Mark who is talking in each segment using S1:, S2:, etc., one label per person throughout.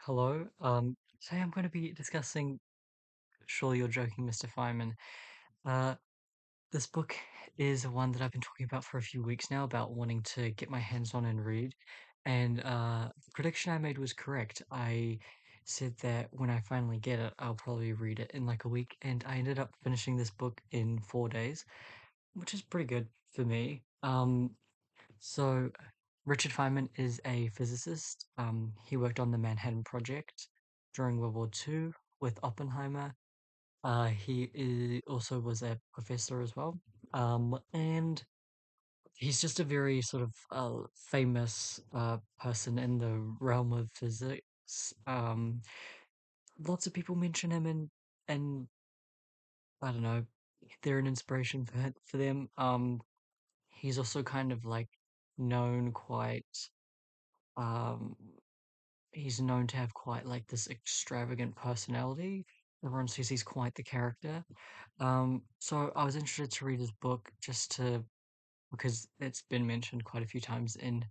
S1: Hello. Today I'm going to be discussing Surely You're Joking, Mr. Feynman. Uh, this book is one that I've been talking about for a few weeks now, about wanting to get my hands on and read. And the prediction I made was correct. I said that when I finally get it, I'll probably read it in like a week. And I ended up finishing this book in 4 days, which is pretty good for me. So Richard Feynman is a physicist. He worked on the Manhattan Project during World War II with Oppenheimer. Also was a professor as well. And he's just a very sort of famous person in the realm of physics. Lots of people mention him, and I don't know, they're an inspiration for them. He's also kind of like known quite um he's known to have quite like this extravagant personality. Everyone says he's quite the character. So I was interested to read his book because it's been mentioned quite a few times in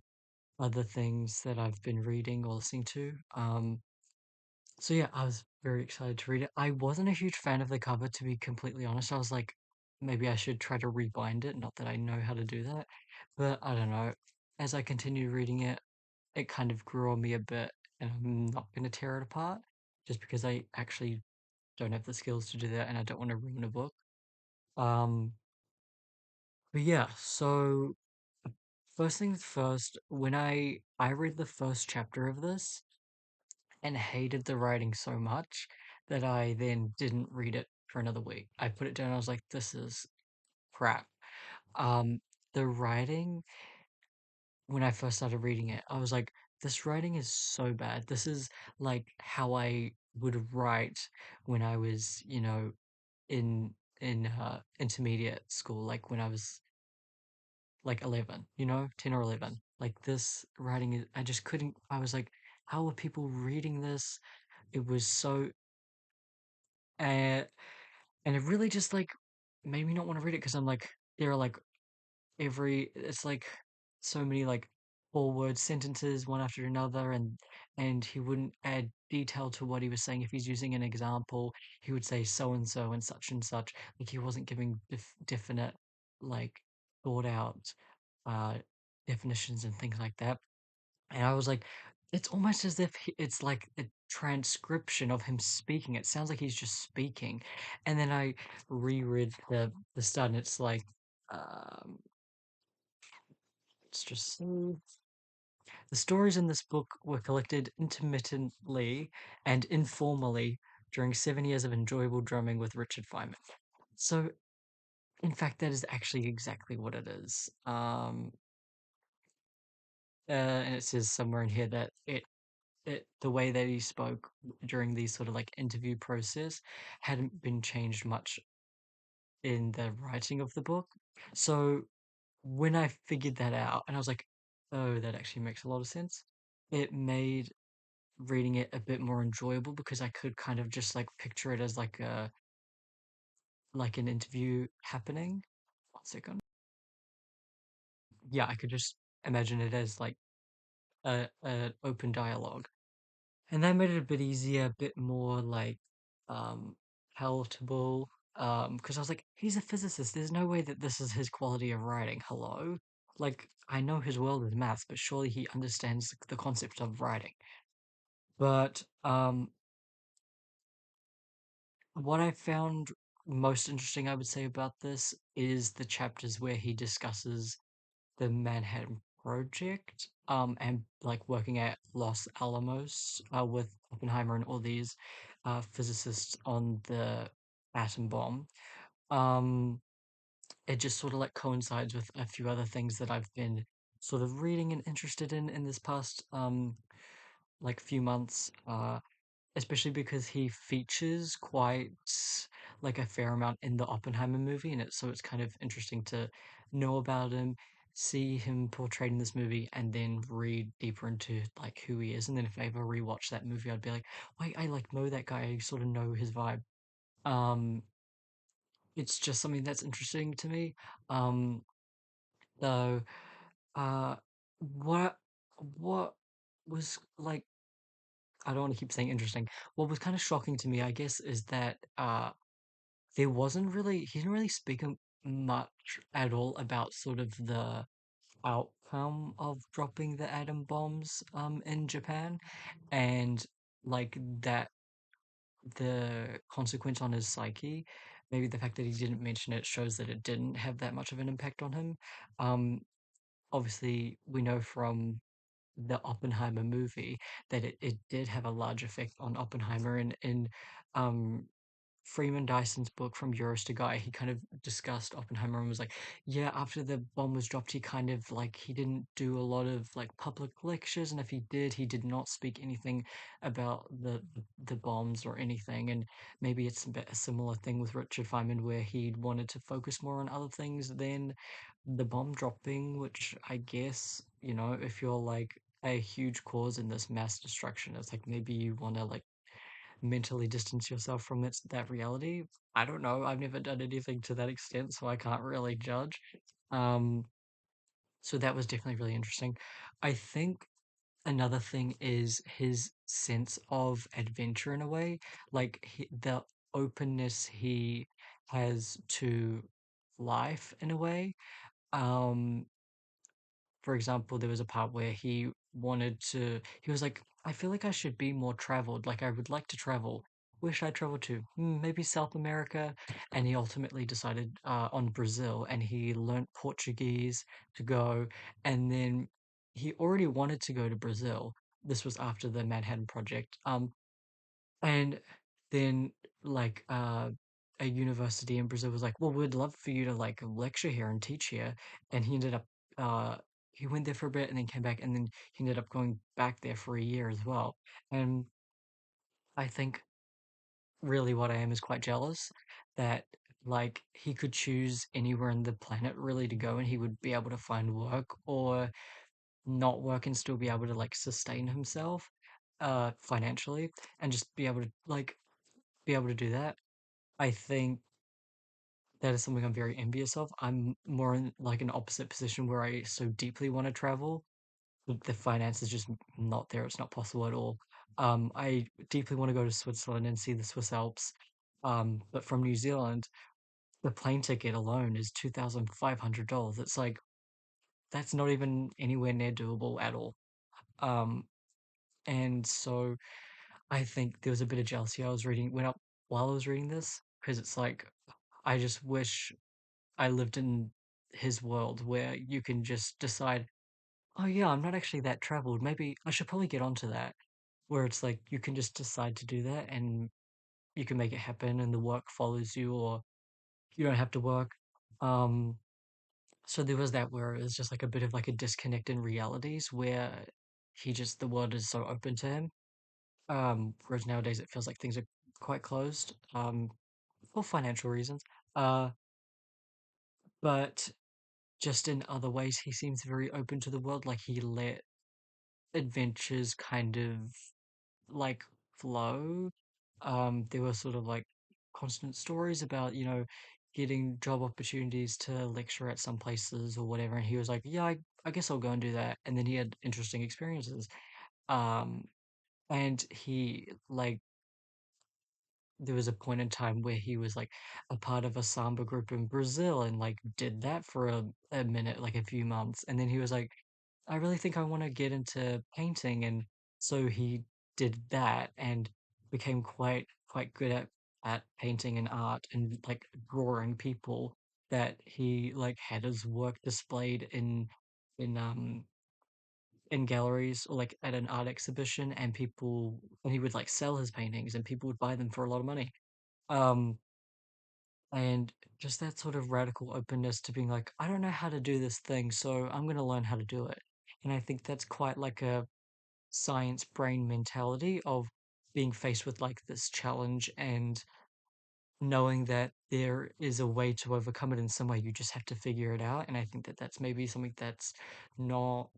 S1: other things that I've been reading or listening to. So yeah, I was very excited to read it. I wasn't a huge fan of the cover, to be completely honest. I was like, maybe I should try to rebind it. Not that I know how to do that, but I don't know. As I continued reading it, it kind of grew on me a bit, and I'm not going to tear it apart just because I actually don't have the skills to do that, and I don't want to ruin a book. Um, but yeah, so first things first, when I read the first chapter of this and hated the writing so much that I then didn't read it for another week. I put it down. I was like, this is crap. Um, the writing when I first started reading it, I was like, this writing is so bad. This is like how I would write when I was, in intermediate school, like when I was like 11, 10 or 11. Like this writing is, I just couldn't, I was like, how are people reading this? It was so, uh, and it really just like made me not want to read it because I'm like, there are like it's like so many like four-word sentences one after another, and he wouldn't add detail to what he was saying. If he's using an example, he would say so and so and such, like he wasn't giving definite, like, thought out uh definitions and things like that. And I was like, it's almost as if it's like a transcription of him speaking. It sounds like he's just speaking. And then I reread the start, and it's like, um let's just see. The stories in this book were collected intermittently and informally during 7 years of enjoyable drumming with Richard Feynman. So, in fact, that is actually exactly what it is. And it says somewhere in here that the way that he spoke during these sort of like interview process hadn't been changed much in the writing of the book. So when I figured that out, and I was like, oh, that actually makes a lot of sense. It made reading it a bit more enjoyable because I could kind of just like picture it as like an interview happening. 1 second. Yeah, I could just imagine it as like a open dialogue. And that made it a bit easier, a bit more like um palatable. Because I was like, he's a physicist. There's no way that this is his quality of writing. Hello? Like, I know his world is maths, but surely he understands the concept of writing. But what I found most interesting, I would say, about this is the chapters where he discusses the Manhattan Project, and like working at Los Alamos, with Oppenheimer and all these physicists on the atom bomb. Um, it just sort of like coincides with a few other things that I've been sort of reading and interested in this past like few months. Especially because he features quite like a fair amount in the Oppenheimer movie, and it's kind of interesting to know about him, see him portrayed in this movie, and then read deeper into like who he is. And then if I ever rewatch that movie, I'd be like, wait, I like know that guy. I sort of know his vibe. Um, it's just something that's interesting to me. Um, so, uh, what what was like I don't want to keep saying interesting. What was kind of shocking to me, I guess, is that there wasn't really he didn't really speak much at all about sort of the outcome of dropping the atom bombs in Japan, and like that the consequence on his psyche. Maybe the fact that he didn't mention it shows that it didn't have that much of an impact on him. Um, Obviously, we know from the Oppenheimer movie that it did have a large effect on Oppenheimer, and in um Freeman Dyson's book From Euros to Guy, he kind of discussed Oppenheimer and was like, yeah, after the bomb was dropped, he kind of like he didn't do a lot of like public lectures, and if he did, he did not speak anything about the bombs or anything. And maybe it's a bit a similar thing with Richard Feynman, where he wanted to focus more on other things than the bomb dropping, which I guess, if you're like a huge cause in this mass destruction, it's like maybe you want to like mentally distance yourself from that reality. I don't know. I've never done anything to that extent, so I can't really judge. Um, so that was definitely really interesting. I think another thing is his sense of adventure in a way, like the openness he has to life in a way. Um, for example, there was a part where he was like, I feel like I should be more traveled. Like, I would like to travel. Where should I travel to? Maybe South America. And he ultimately decided on Brazil, and he learnt Portuguese to go. And then he already wanted to go to Brazil. This was after the Manhattan Project. And then like a university in Brazil was like, "Well, we'd love for you to like lecture here and teach here." And he ended up uh he went there for a bit and then came back, and then he ended up going back there for a year as well. And I think really what I am is quite jealous that like he could choose anywhere in the planet really to go, and he would be able to find work or not work and still be able to like sustain himself financially, and just be able to do that. I think that is something I'm very envious of. I'm more in like an opposite position where I so deeply want to travel, but the finance is just not there. It's not possible at all. I deeply want to go to Switzerland and see the Swiss Alps. But from New Zealand, the plane ticket alone is $2,500. It's like that's not even anywhere near doable at all. Um, and so I think there was a bit of jealousy I was reading went up while I was reading this, because it's like I just wish I lived in his world where you can just decide, oh yeah, I'm not actually that traveled. Maybe I should probably get onto that. Where it's like you can just decide to do that, and you can make it happen, and the work follows you, or you don't have to work. Um, so there was that where it was just like a bit of like a disconnect in realities where the world is so open to him. Whereas nowadays it feels like things are quite closed, for financial reasons. Uh, but just in other ways, he seems very open to the world. Like he let adventures kind of like flow. There were sort of like constant stories about, getting job opportunities to lecture at some places or whatever. And he was like, yeah, I guess I'll go and do that. And then he had interesting experiences. Um, and he like there was a point in time where he was like a part of a samba group in Brazil and like did that for a minute, like a few months. And then he was like, I really think I want to get into painting. And so he did that and became quite good at painting and art and like drawing people, that he like had his work displayed in in galleries or like at an art exhibition, and he would like sell his paintings and people would buy them for a lot of money. Um, and just that sort of radical openness to being like, I don't know how to do this thing, so I'm going to learn how to do it. And I think that's quite like a science brain mentality of being faced with like this challenge and knowing that there is a way to overcome it in some way. You just have to figure it out. And I think that that's maybe something that's not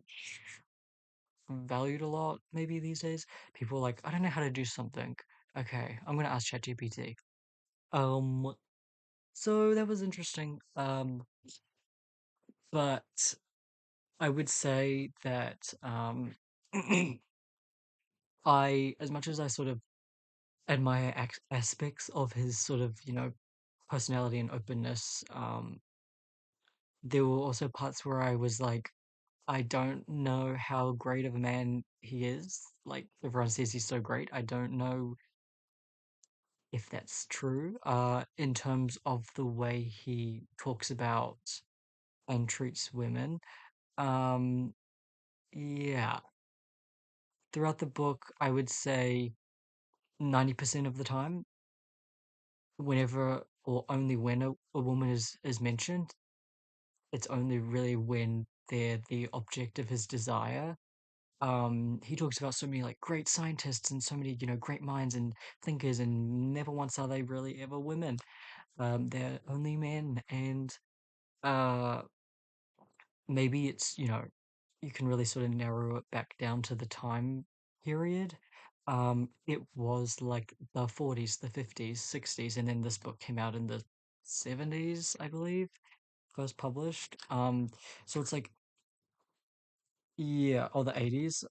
S1: valued a lot, maybe these days. People are like, I don't know how to do something. Okay, I'm going to ask ChatGPT. Um, so that was interesting. But I would say that as much as I sort of admire aspects of his sort of, personality and openness, there were also parts where I was like, I don't know how great of a man he is. Like everyone says he's so great. I don't know if that's true, in terms of the way he talks about and treats women. Um, yeah, throughout the book, I would say 90% of the time, whenever or only when a woman is mentioned, it's only really when they're the object of his desire. He talks about so many like great scientists and so many, great minds and thinkers, and never once are they really ever women. They're only men, and uh, maybe it's, you can really sort of narrow it back down to the time period. It was like the 40s, the 50s, 60s, and then this book came out in the 70s, I believe, first published. So it's like, yeah, or the 80s.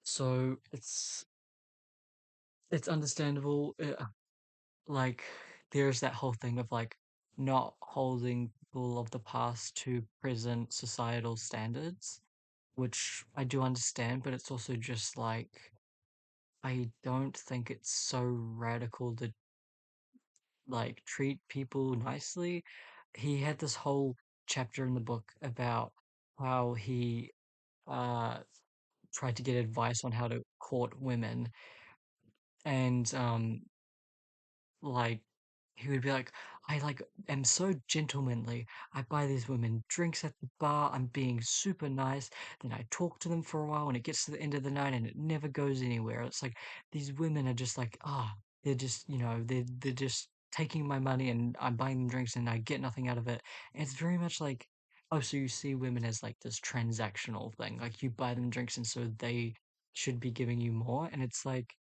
S1: So it's understandable. Like there's that whole thing of like not holding people of the past to present societal standards, which I do understand, but it's also just like I don't think it's so radical to like treat people nicely. He had this whole chapter in the book about how he uh tried to get advice on how to court women, and like he would be like, I like am so gentlemanly. I buy these women drinks at the bar. I'm being super nice. Then I talk to them for a while and it gets to the end of the night and it never goes anywhere. It's like these women are just like, they're just, they're just taking my money and I'm buying them drinks and I get nothing out of it. And it's very much like, oh, so you see women as like this transactional thing. Like you buy them drinks and so they should be giving you more. And it's like,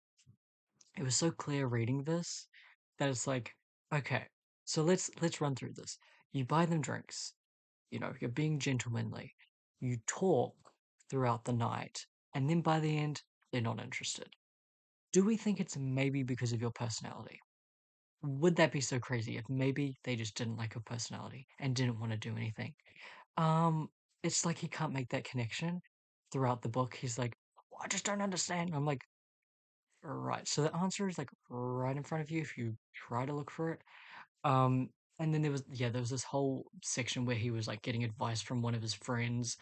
S1: it was so clear reading this that it's like, okay, so let's run through this. You buy them drinks, you're being gentlemanly. You talk throughout the night, and then by the end, they're not interested. Do we think it's maybe because of your personality? Would that be so crazy if maybe they just didn't like your personality and didn't want to do anything? Um, it's like he can't make that connection throughout the book. He's like, "Well, I just don't understand." I'm like, right. So the answer is like right in front of you if you try to look for it. Um, and then there was this whole section where he was like getting advice from one of his friends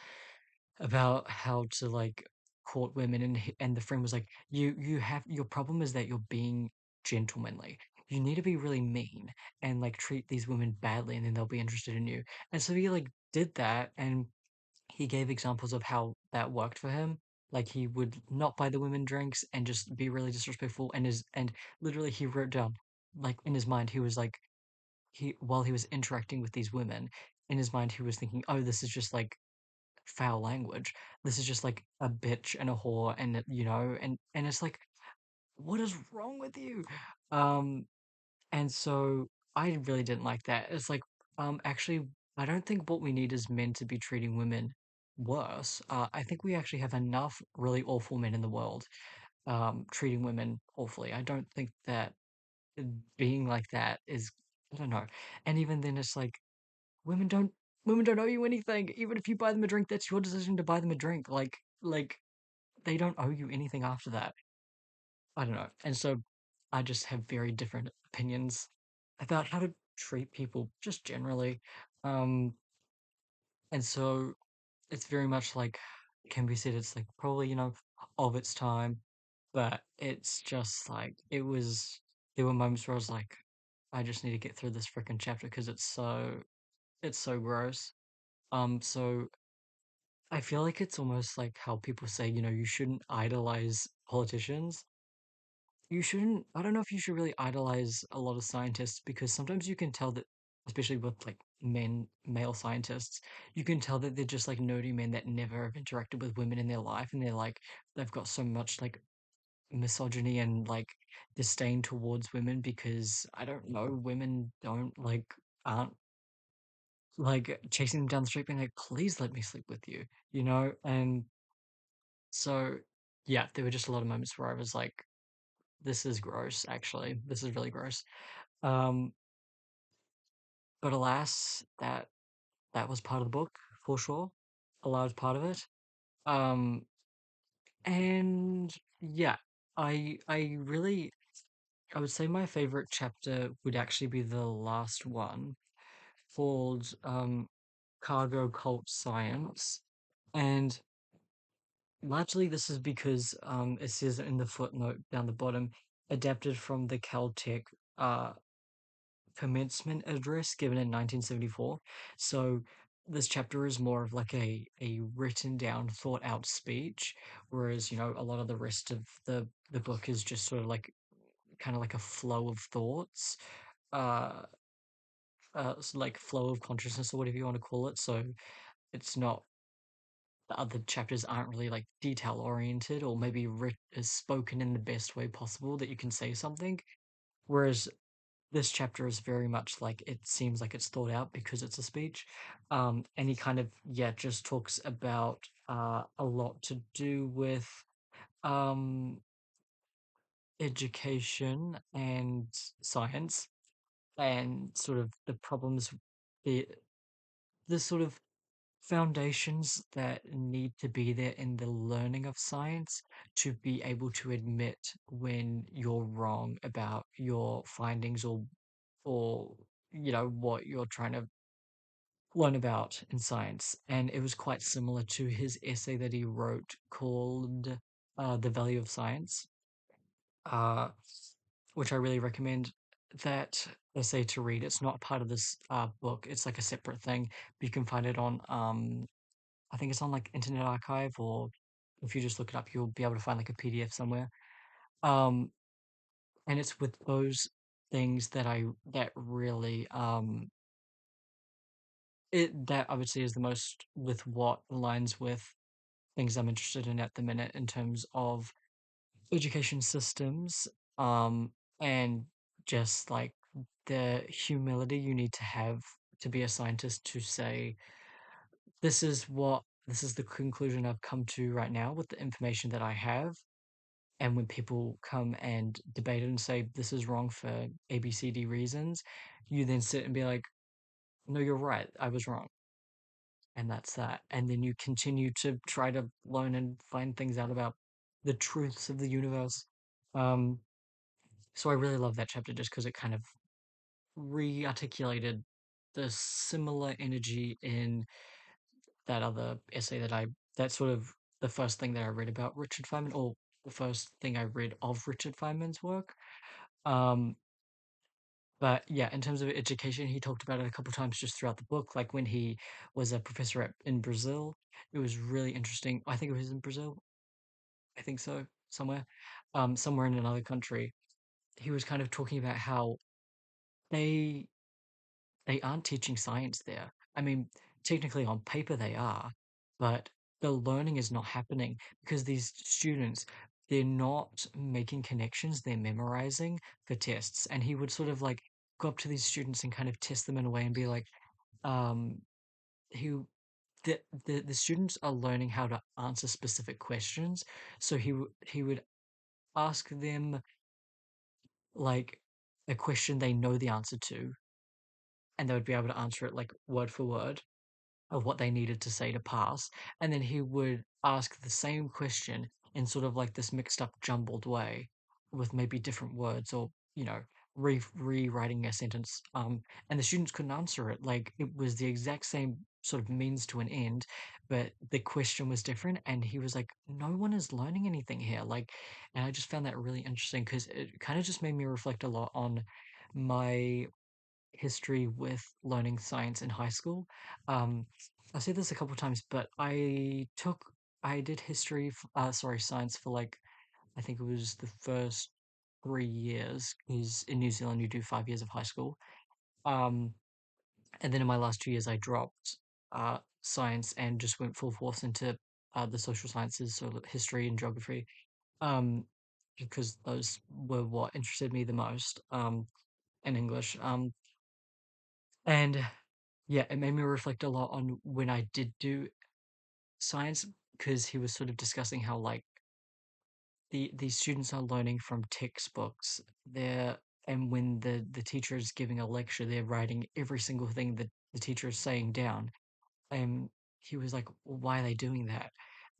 S1: about how to like court women, and and the friend was like, you have your problem is that you're being gentlemanly. You need to be really mean and like treat these women badly, and then they'll be interested in you. And so he like did that, and he gave examples of how that worked for him. Like he would not buy the women drinks and just be really disrespectful, and literally he wrote down like in his mind he was like he while he was interacting with these women, in his mind he was thinking, oh, this is just like foul language. This is just like a bitch and a whore, and and it's like, what is wrong with you? Um and so I really didn't like that. It's like, actually, I don't think what we need is men to be treating women worse. I think we actually have enough really awful men in the world, treating women awfully. I don't think that being like that is, I don't know. And even then, it's like women don't women don't owe you anything. Even if you buy them a drink, that's your decision to buy them a drink. Like they don't owe you anything after that. I don't know. And so I just have very different opinions about how to treat people just generally. Um, and so it's very much like, can be said it's like probably, of its time, but it's just like there were moments where I was like, I just need to get through this freaking chapter because it's so gross. So I feel like it's almost like how people say, you shouldn't idolize politicians. You shouldn't, I don't know if you should really idolize a lot of scientists, because sometimes you can tell that, especially with like male scientists, you can tell that they're just like nerdy men that never have interacted with women in their life, and they've got so much like misogyny and like disdain towards women because I don't know, women don't like aren't like chasing them down the street being like, please let me sleep with you, and so. yeah, there were just a lot of moments where I was like, this is gross, actually. This is really gross. Um, but alas, that was part of the book for sure. A large part of it. Um, and yeah, I really I would say my favorite chapter would actually be the last one called Cargo Cult Science. And largely this is because it says in the footnote down the bottom, adapted from the Caltech uh commencement address given in 1974. So this chapter is more of like a written down, thought out speech, whereas a lot of the rest of the book is just sort of like kind of like a flow of thoughts, uh, like flow of consciousness or whatever you want to call it. So it's not the other chapters aren't really like detail oriented or maybe is spoken in the best way possible that you can say something. Whereas this chapter is very much like it seems like it's thought out because it's a speech. And he kind of, yeah, just talks about a lot to do with um, education and science and sort of the problems, the, the sort of foundations that need to be there in the learning of science to be able to admit when you're wrong about your findings or what you're trying to learn about in science. And it was quite similar to his essay that he wrote called The Value of Science, uh, which I really recommend that essay to read. It's not part of this book, it's like a separate thing. But you can find it on I think it's on like Internet Archive, or if you just look it up you'll be able to find like a PDF somewhere. um and it's with those things that really it that I would say is the most with what aligns with things I'm interested in at the minute in terms of education systems, um, and just like the humility you need to have to be a scientist to say, this is the conclusion I've come to right now with the information that I have. And when people come and debate it and say this is wrong for ABCD reasons, you then sit and be like, no, you're right, I was wrong. And that's that. And then you continue to try to learn and find things out about the truths of the universe. Um, so I really love that chapter just because it kind of re-articulated the similar energy in that other essay that's sort of the first thing that I read about Richard Feynman, or the first thing I read of Richard Feynman's work. Um, but yeah, in terms of education, he talked about it a couple times just throughout the book. Like when he was a professor in Brazil, it was really interesting. I think it was in Brazil. I think so, somewhere, somewhere in another country. He was kind of talking about how they they aren't teaching science there. I mean, technically on paper they are, but the learning is not happening because these students, they're not making connections, they're memorizing for tests. And he would sort of like go up to these students and kind of test them in a way and be like, um, he the students are learning how to answer specific questions. So he would ask them like a question they know the answer to, and they would be able to answer it like word for word of what they needed to say to pass. And then he would ask the same question in sort of like this mixed up, jumbled way with maybe different words or, rewriting a sentence. And the students couldn't answer it. Like it was the exact same sort of means to an end, but the question was different. And he was like, no one is learning anything here. Like, and I just found that really interesting because it kind of just made me reflect a lot on my history with learning science in high school. Um, I said this a couple times, but I did science for like, I think it was the first 3 years, because in New Zealand you do 5 years of high school. Um, and then in my last 2 years, I dropped science and just went full force into the social sciences, so like history and geography, um, because those were what interested me the most, in English. And yeah, it made me reflect a lot on when I did do science because he was sort of discussing how like these students are learning from textbooks. They're and when the teacher is giving a lecture, they're writing every single thing that the teacher is saying down. And he was like, "Well, why are they doing that?"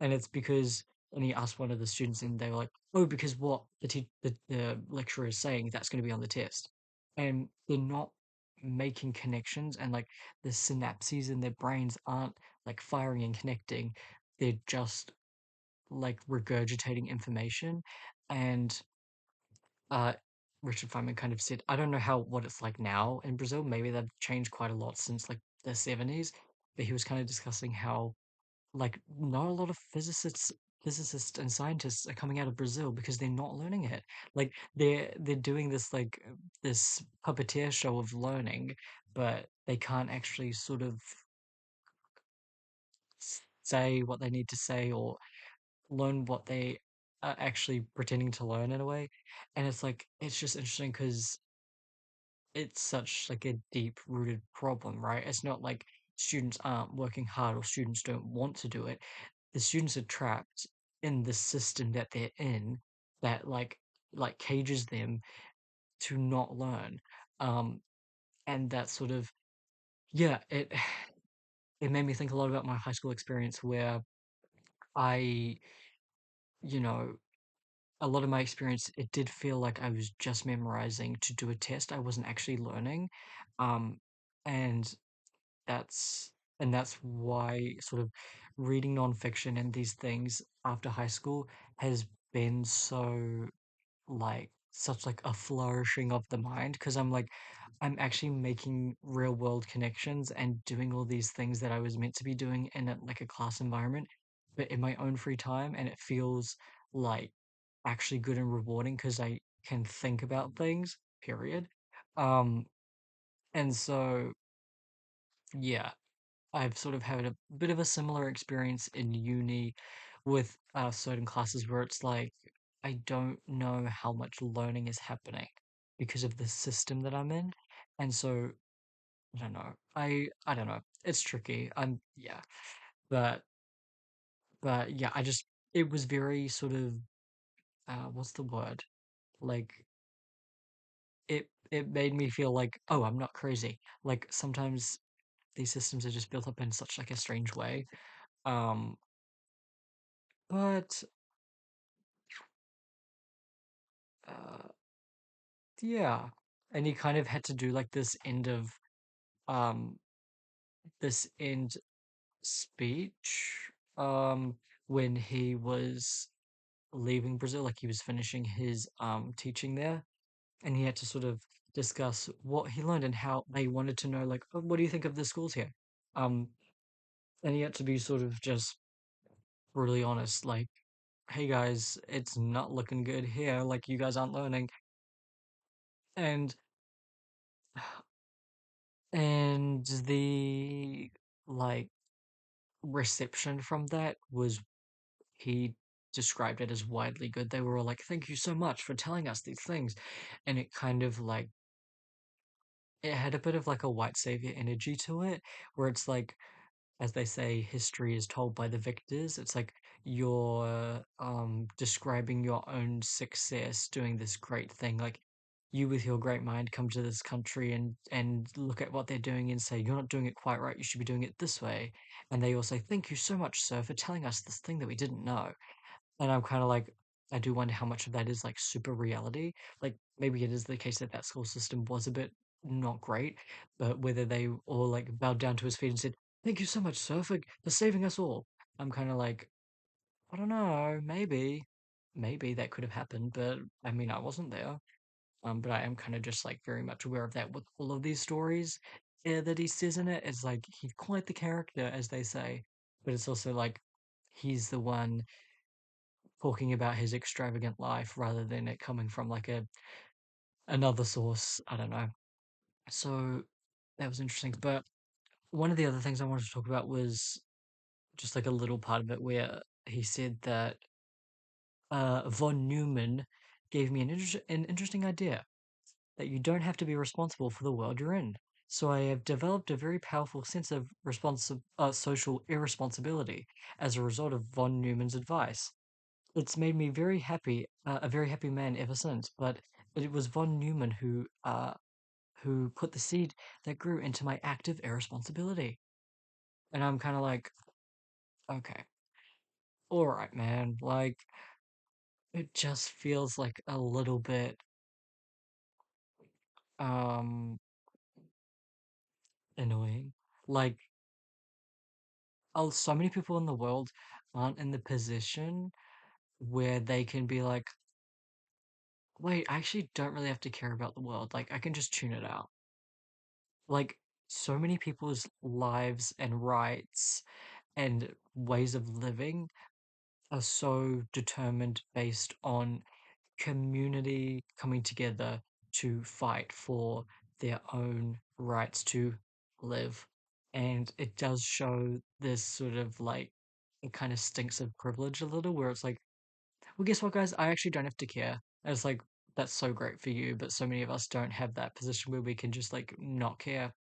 S1: And it's because, and he asked one of the students, and they were like, "Oh, because what the lecturer is saying, that's going to be on the test." And they're not making connections, and like the synapses in their brains aren't like firing and connecting. They're just like regurgitating information. And uh, Richard Feynman kind of said, I don't know what it's like now in Brazil. Maybe they've changed quite a lot since like the 70s. But he was kind of discussing how like not a lot of physicists and scientists are coming out of Brazil because they're not learning it. Like they're doing this this puppeteer show of learning, but they can't actually sort of say what they need to say or learn what they are actually pretending to learn in a way. And it's like it's just interesting because it's such like a deep rooted problem, right? It's not like students aren't working hard or students don't want to do it. The students are trapped in the system that they're in that like cages them to not learn. Um and that sort of yeah, it made me think a lot about my high school experience where I, you know, a lot of my experience, it did feel like I was just memorizing to do a test. I wasn't actually learning. Um, and that's that's why sort of reading nonfiction and these things after high school has been so like such like a flourishing of the mind because I'm actually making real world connections and doing all these things that I was meant to be doing in like a class environment, but in my own free time, and it feels like actually good and rewarding because I can think about things, period. Um, and so yeah, I've sort of had a bit of a similar experience in uni with certain classes where it's like I don't know how much learning is happening because of the system that I'm in. And so I don't know. I don't know. It's tricky. But but yeah, I just it was very sort of what's the word? Like it made me feel like, oh, I'm not crazy. Like sometimes these systems are just built up in such like a strange way. Um but uh yeah. And he kind of had to do like um this end speech when he was leaving Brazil, like he was finishing his teaching there, and he had to sort of discuss what he learned and how they wanted to know like, oh, what do you think of the schools here? Um and he had to be sort of just brutally honest, like, hey guys, it's not looking good here, like you guys aren't learning. And the like reception from that was he described it as widely good. They were all like, "Thank you so much for telling us these things," and it kind of like it had a bit of like a white savior energy to it, where it's like, as they say, history is told by the victors. It's like you're describing your own success doing this great thing. Like you with your great mind come to this country and look at what they're doing and say, you're not doing it quite right, you should be doing it this way. And they all say, thank you so much, sir, for telling us this thing that we didn't know. And I'm kind of like, I do wonder how much of that is like super reality. Like maybe it is the case that that school system was a bit not great, but whether they all like bowed down to his feet and said, "Thank you so much, sir, for saving us all." I'm kind of like, I don't know, maybe that could have happened, but I mean, I wasn't there. But I am kind of just like very much aware of that with all of these stories that he says in it. It's like he's quite the character, as they say, but it's also like he's the one talking about his extravagant life rather than it coming from like a another source. I don't know. So that was interesting. But one of the other things I wanted to talk about was just like a little part of it where he said that von Neumann gave me an interesting idea that you don't have to be responsible for the world you're in. So I have developed a very powerful sense of social irresponsibility as a result of von Neumann's advice. it's made me very happy, a very happy man ever since. But it was von Neumann who put the seed that grew into my active irresponsibility. And I'm kind of like, okay, all right, man. Like, it just feels like a little bit um annoying. Like, oh, so many people in the world aren't in the position where they can be like, wait, I actually don't really have to care about the world. Like, I can just tune it out. Like, so many people's lives and rights and ways of living are so determined based on community coming together to fight for their own rights to live. And it does show this sort of like, it kind of stinks of privilege a little, where it's like, well, guess what, guys? I actually don't have to care. And it's like, that's so great for you, but so many of us don't have that position where we can just like not care.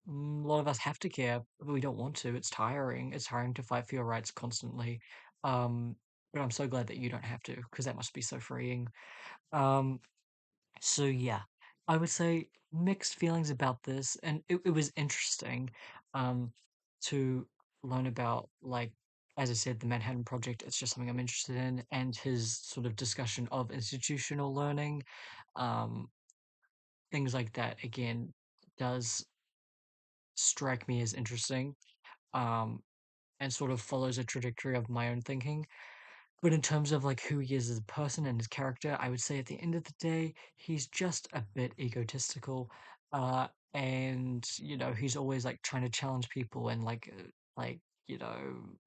S1: A lot of us have to care, but we don't want to. It's tiring. It's tiring to fight for your rights constantly. Um, but I'm so glad that you don't have to, because that must be so freeing. Um, so yeah, I would say mixed feelings about this, and it was interesting, um, to learn about, like, as I said, the Manhattan Project. It's just something I'm interested in, and his sort of discussion of institutional learning, um, things like that. Again, does strike me as interesting, um, and sort of follows a trajectory of my own thinking. But in terms of like who he is as a person and his character, I would say at the end of the day, he's just a bit egotistical. And he's always like trying to challenge people and like,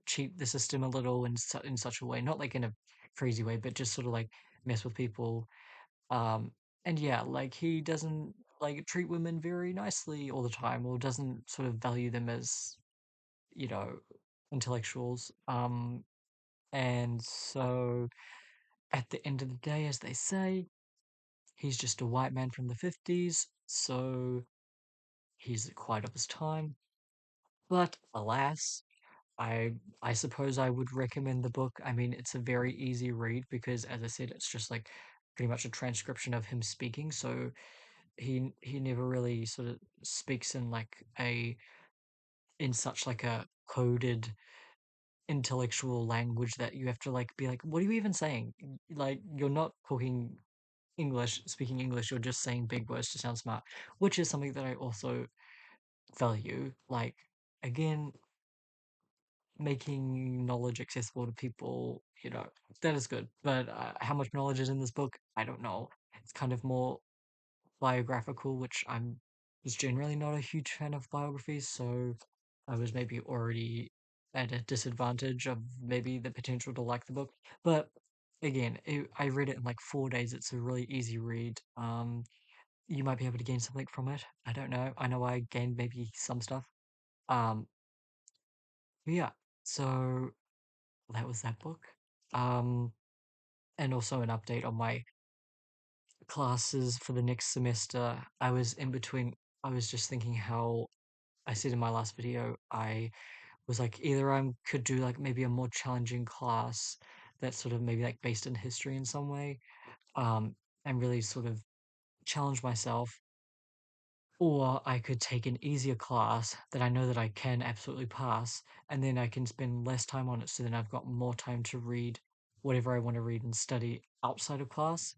S1: cheat the system a little in such a way, not like in a crazy way, but just sort of like mess with people. Um, and yeah, like he doesn't like treat women very nicely all the time, or doesn't sort of value them as, you know, intellectuals. And so at the end of the day, as they say, he's just a white man from the 50s, so he's quite of his time. But alas, I suppose I would recommend the book. I mean, it's a very easy read because, as I said, it's just like pretty much a transcription of him speaking. So he never really sort of speaks in like a in such like a coded intellectual language that you have to like be like, what are you even saying? Like you're not talking speaking English, you're just saying big words to sound smart, which is something that I also value. Like, again, making knowledge accessible to people, that is good. But how much knowledge is in this book? I don't know. It's kind of more biographical, which I'm was generally not a huge fan of biographies, so I was maybe already at a disadvantage of maybe the potential to like the book. But again, I read it in like 4 days. It's a really easy read. You might be able to gain something from it. I don't know. I know I gained maybe some stuff. Um, but yeah, so that was that book. Um, and also an update on my classes for the next semester. I was in between. I was just thinking how I said in my last video, I was like, either I could do like maybe a more challenging class that's sort of maybe like based in history in some way, um, and really sort of challenge myself, or I could take an easier class that I know that I can absolutely pass, and then I can spend less time on it, so then I've got more time to read whatever I want to read and study outside of class.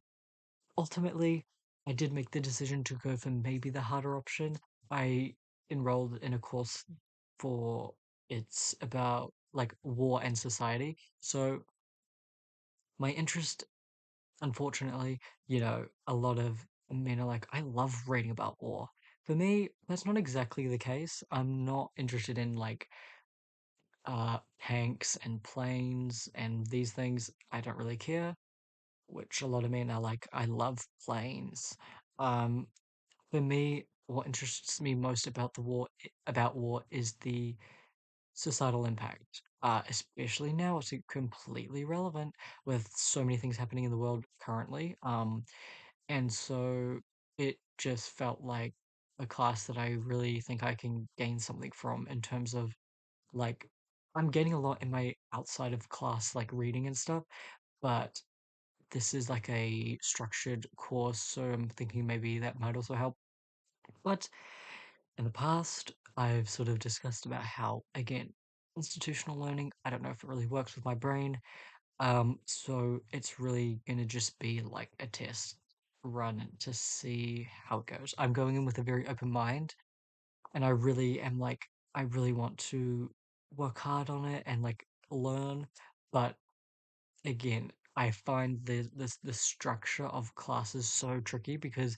S1: Ultimately, I did make the decision to go for maybe the harder option. I enrolled in a course for it's about like war and society. So my interest, unfortunately, a lot of men are like, I love reading about war. For me, that's not exactly the case. I'm not interested in like tanks and planes and these things. I don't really care, which a lot of men are like, I love planes. Um, For me, what interests me most about about war is the societal impact. Especially now, it's completely relevant with so many things happening in the world currently. And so it just felt like a class that I really think I can gain something from in terms of like I'm gaining a lot in my outside of class like reading and stuff, but this is like a structured course, so I'm thinking maybe that might also help. But in the past, I've sort of discussed about how, again, institutional learning, I don't know if it really works with my brain. So it's really gonna just be like a test run to see how it goes. I'm going in with a very open mind, and I really am like, I really want to work hard on it and like learn. But again, I find the structure of classes so tricky because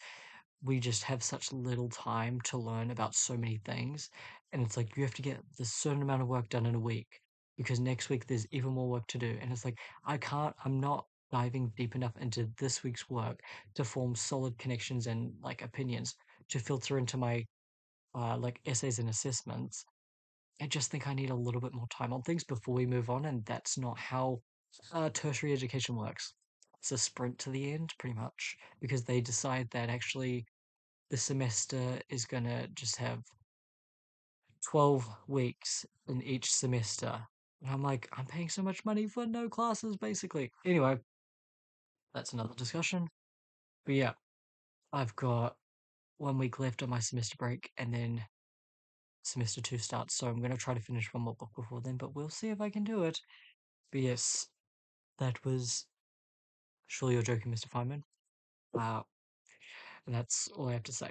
S1: we just have such little time to learn about so many things. And it's like you have to get this certain amount of work done in a week because next week there's even more work to do. And it's like I'm not diving deep enough into this week's work to form solid connections and like opinions to filter into my like essays and assessments. I just think I need a little bit more time on things before we move on, and that's not how tertiary education works. It's a sprint to the end, pretty much, because they decide that actually the semester is gonna just have 12 weeks in each semester. And I'm like, I'm paying so much money for no classes, basically. Anyway, that's another discussion. But yeah, I've got 1 week left on my semester break, and then semester two starts. So I'm gonna try to finish one more book before then, but we'll see if I can do it. But yes, that was surely you're joking, Mr. Feynman. Uh, and that's all I have to say.